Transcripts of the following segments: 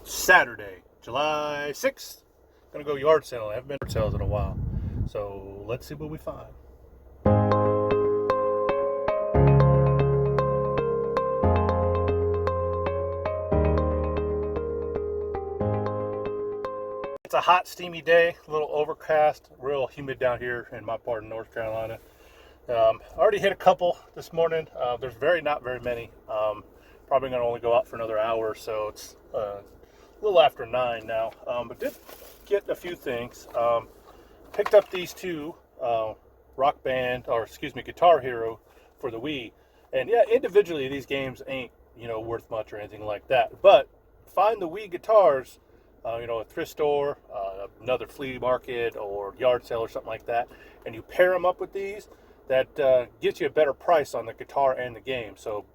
Saturday, July 6th. Gonna go yard sale. I haven't been to yard sales in a while. So let's see what we find. It's a hot, steamy day, a little overcast, real humid down here in my part of North Carolina. I already hit a couple this morning. There's not very many. Probably going to only go out for another hour or so. It's a little after 9 now. But did get a few things. Picked up these two Guitar Hero for the Wii. And yeah, individually these games ain't, worth much or anything like that. But find the Wii guitars, a thrift store, another flea market or yard sale or something like that, and you pair them up with these, that gets you a better price on the guitar and the game. So,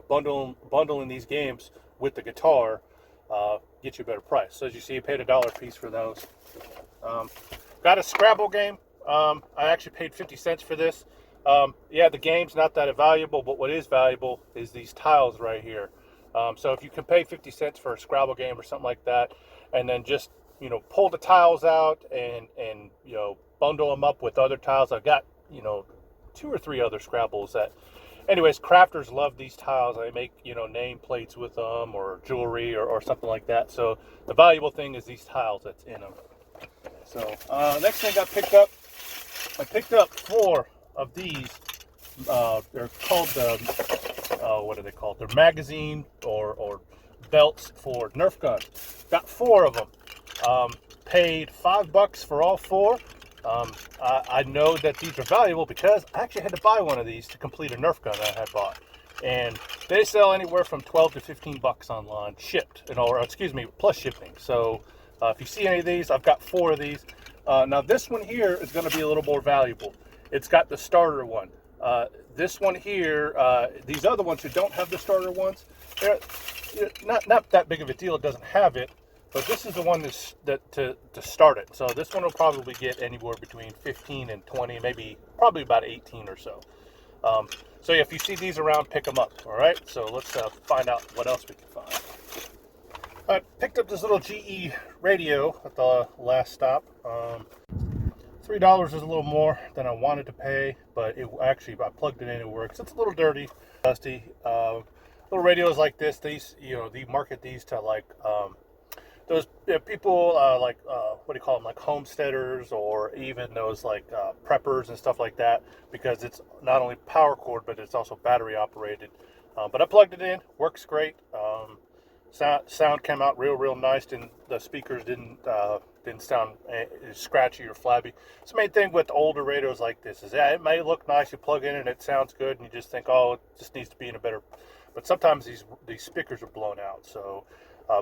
bundling these games with the guitar gets you a better price. So as you see, you paid $1 a piece for those. Got a Scrabble game. I actually paid 50 cents for this. Yeah, the game's not that valuable, but what is valuable is these tiles right here. So if you can pay 50 cents for a Scrabble game or something like that, and then just, pull the tiles out and bundle them up with other tiles. I've got, 2 or 3 other Scrabbles that, anyways, crafters love these tiles. They make, name plates with them or jewelry or something like that. So the valuable thing is these tiles that's in them. So next thing I picked up 4 of these. They're called what are they called? They're magazine or belts for Nerf Gun. Got 4 of them. Paid $5 for all 4. I know that these are valuable because I actually had to buy one of these to complete a Nerf gun that I had bought. And they sell anywhere from $12 to $15 online, shipped, plus shipping. So if you see any of these, I've got 4 of these. Now this one here is going to be a little more valuable. It's got the starter one. This one here, these other ones who don't have the starter ones, they're not that big of a deal. It doesn't have it. But this is the one to start it. So this one will probably get anywhere between 15 and 20, probably about 18 or so. So yeah, if you see these around, pick them up. All right. So let's find out what else we can find. I picked up this little GE radio at the last stop. $3 is a little more than I wanted to pay, but I plugged it in. It works. It's a little dirty, dusty. Little radios like this, these they market these to like. Those people what do you call them, like homesteaders, or even those like preppers and stuff like that, because it's not only power cord but it's also battery operated. But I plugged it in, works great. Sound came out real nice, and the speakers didn't sound scratchy or flabby. It's the main thing with older radios like this is, yeah, it may look nice, you plug in and it sounds good, and you just think, oh, it just needs to be in a better. But sometimes these speakers are blown out, so.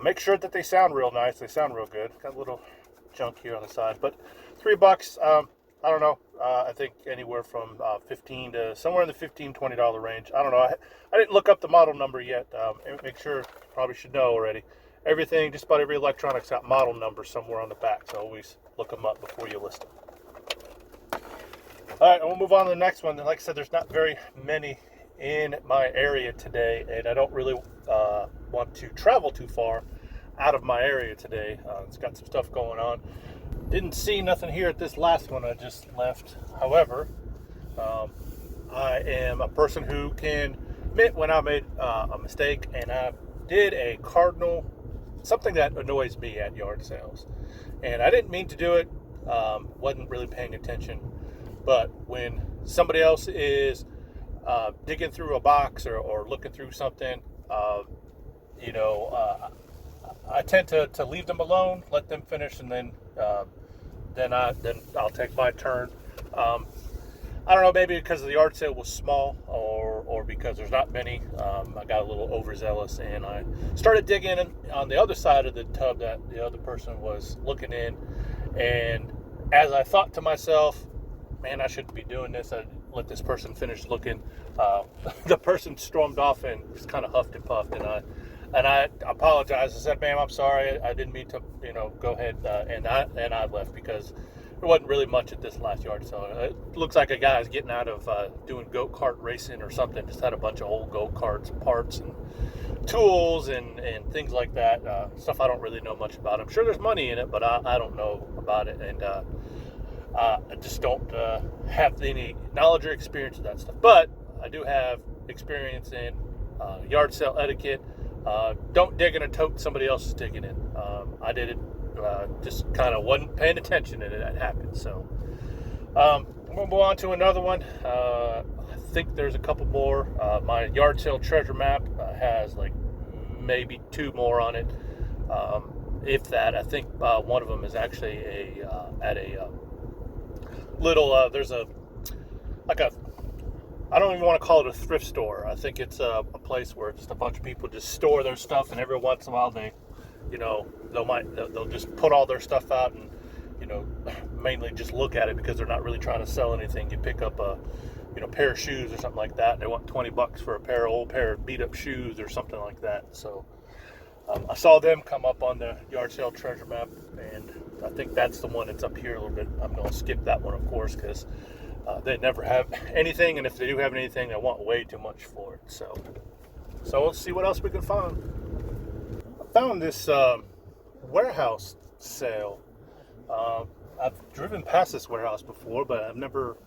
Make sure that they sound real nice. They sound real good. Got a little junk here on the side, but $3. I don't know. I think anywhere from 15 to somewhere in the $15-$20 range. I don't know. I didn't look up the model number yet. Make sure. Probably should know already. Everything, just about every electronic's got model number somewhere on the back. So always look them up before you list them. All right, we'll move on to the next one. Like I said, there's not very many in my area today, and I don't really want to travel too far out of my area today. It's got some stuff going on. Didn't see nothing here at this last one I just left. However, I am a person who can admit when I made a mistake, and I did a cardinal, something that annoys me at yard sales, and I didn't mean to do it. Wasn't really paying attention, but when somebody else is digging through a box or looking through something, I tend to leave them alone, let them finish, and then I'll take my turn. I don't know, maybe because the yard sale was small, or because there's not many. I got a little overzealous, and I started digging on the other side of the tub that the other person was looking in. And as I thought to myself, man, I shouldn't be doing this. I let this person finish looking. The person stormed off and just kind of huffed and puffed, and I apologized. I said, "Ma'am, I'm sorry. I didn't mean to, go ahead." And I left because there wasn't really much at this last yard sale. It looks like a guy is getting out of doing go-kart racing or something. Just had a bunch of old go-karts parts and tools and things like that. Stuff I don't really know much about. I'm sure there's money in it, but I don't know about it, and I just don't have any knowledge or experience of that stuff. But I do have experience in yard sale etiquette. Don't dig in a tote somebody else is digging in. I did it, just kind of wasn't paying attention, and it happened. So I'm going to move on to another one. I think there's a couple more. My yard sale treasure map has like maybe 2 more on it. If that, I think one of them is actually at a little, there's a I don't even want to call it a thrift store. I think it's a place where just a bunch of people just store their stuff, and every once in a while they'll just put all their stuff out and, mainly just look at it because they're not really trying to sell anything. You pick up a, pair of shoes or something like that, and they want $20 for a old pair of beat up shoes or something like that. So I saw them come up on the yard sale treasure map, and I think that's the one that's up here a little bit. I'm going to skip that one, of course, because they never have anything, and if they do have anything, they want way too much for it. So let's see what else we can find. I found this warehouse sale. I've driven past this warehouse before, but I've never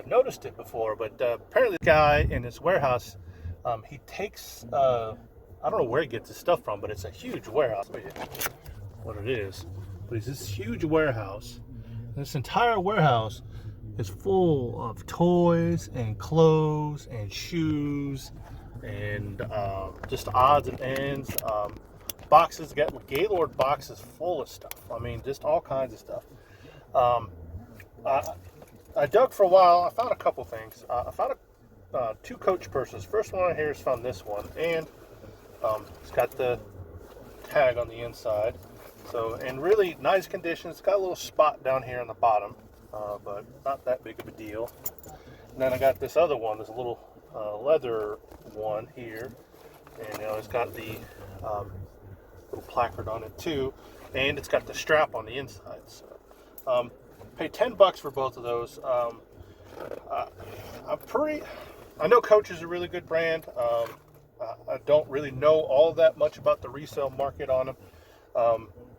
noticed it before. But apparently, the guy in this warehouse, he takes, I don't know where he gets his stuff from, but it's a huge warehouse. What it is, but it's this huge warehouse. This entire warehouse is full of toys and clothes and shoes and just odds and ends. Boxes, got Gaylord boxes full of stuff. I mean, just all kinds of stuff. I dug for a while. I found a couple things. I found 2 coach purses. First one here is found this one, and it's got the tag on the inside. So in really nice condition. It's got a little spot down here on the bottom, but not that big of a deal. And then I got this other one. There's a little leather one here, and it's got the little placard on it too, and it's got the strap on the inside. So paid $10 for both of those. I know Coach is a really good brand. I don't really know all that much about the resale market on them,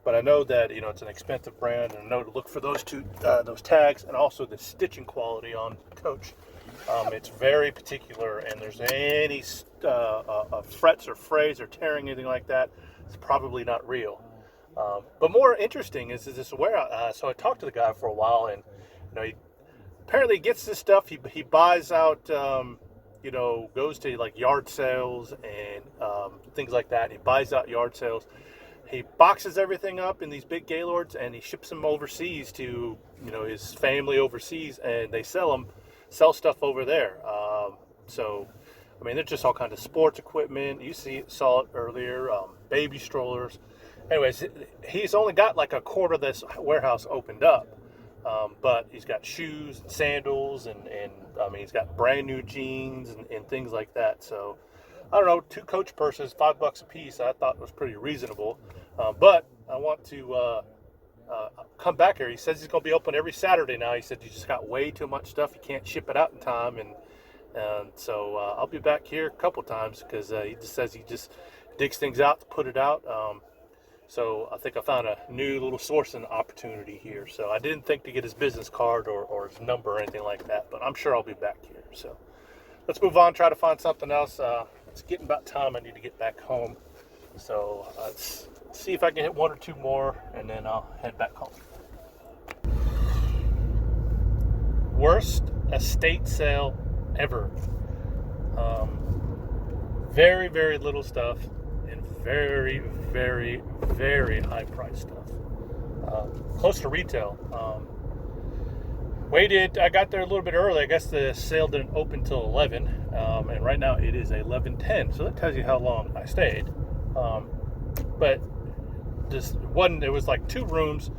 but I know that it's an expensive brand, and I know to look for those tags, and also the stitching quality on Coach. It's very particular, and there's any frets or frays or tearing, anything like that, it's probably not real. But more interesting is this warehouse. So I talked to the guy for a while, and he apparently gets this stuff. He buys out, goes to like yard sales and things like that. He buys out yard sales. He boxes everything up in these big Gaylords, and he ships them overseas to his family overseas, and they sell stuff over there. I mean, there's just all kinds of sports equipment. You saw it earlier, baby strollers. Anyways, he's only got like a quarter of this warehouse opened up, but he's got shoes and sandals, and I mean, he's got brand new jeans and things like that. So I don't know, 2 Coach purses, $5 a piece, I thought was pretty reasonable. But I want to come back here. He says he's going to be open every Saturday now. He said he just got way too much stuff. He can't ship it out in time, and so I'll be back here a couple times, because he just says he just digs things out to put it out. So I think I found a new little sourcing opportunity here. So I didn't think to get his business card or his number or anything like that, but I'm sure I'll be back here. So let's move on, try to find something else. It's getting about time. I need to get back home. So let's see if I can hit 1 or 2 more, and then I'll head back home. Worst estate sale ever. Very, very little stuff, and very, very, very high price stuff. Close to retail. I got there a little bit early. I guess the sale didn't open till 11, and right now it is 11:10. So that tells you how long I stayed. But just one, it was like 2 rooms.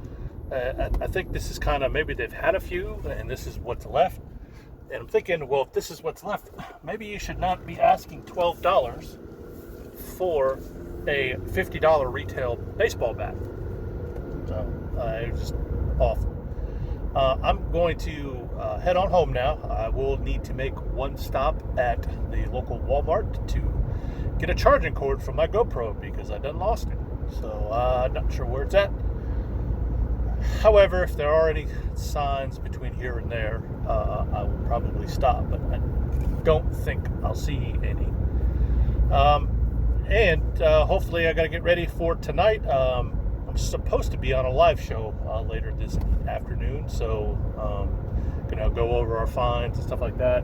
I think this is kind of, maybe they've had a few, and this is what's left. And I'm thinking, well, if this is what's left, maybe you should not be asking $12 for a $50 retail baseball bat. So it was just awful. I'm going to head on home now. I will need to make one stop at the local Walmart to get a charging cord for my GoPro because I done lost it. So I'm not sure where it's at. However, if there are any signs between here and there, I will probably stop, but I don't think I'll see any. Hopefully I got to get ready for tonight. I'm supposed to be on a live show later this afternoon, so gonna go over our finds and stuff like that.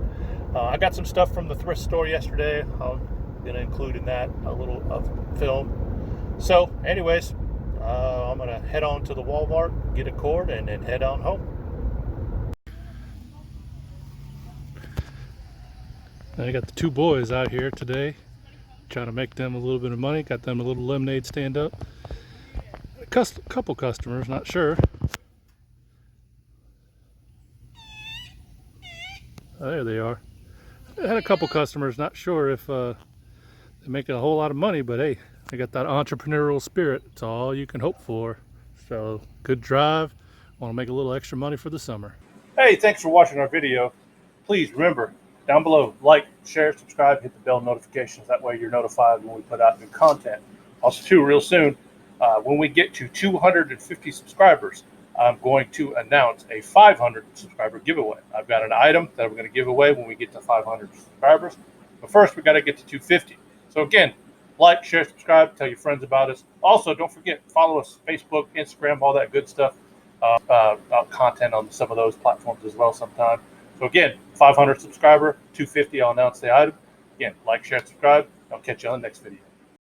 I got some stuff from the thrift store yesterday. I'm gonna include in that a little of film. So anyways, I'm gonna head on to the Walmart, get a cord, and then head on home. I got the two boys out here today, trying to make them a little bit of money. Got them a little lemonade stand up. A couple customers, not sure. Oh, there they are. I had a couple customers, not sure if they make a whole lot of money, but hey, they got that entrepreneurial spirit. It's all you can hope for. So good drive. Want to make a little extra money for the summer. Hey, thanks for watching our video. Please remember, down below, like, share, subscribe, hit the bell notifications. That way you're notified when we put out new content. Also, too, real soon, when we get to 250 subscribers, I'm going to announce a 500 subscriber giveaway. I've got an item that we're going to give away when we get to 500 subscribers. But first, we got to get to 250. So again, like, share, subscribe, tell your friends about us. Also, don't forget, follow us, Facebook, Instagram, all that good stuff. Content on some of those platforms as well sometime. So again, 500 subscriber, 250, I'll announce the item. Again, like, share, subscribe. I'll catch you on the next video.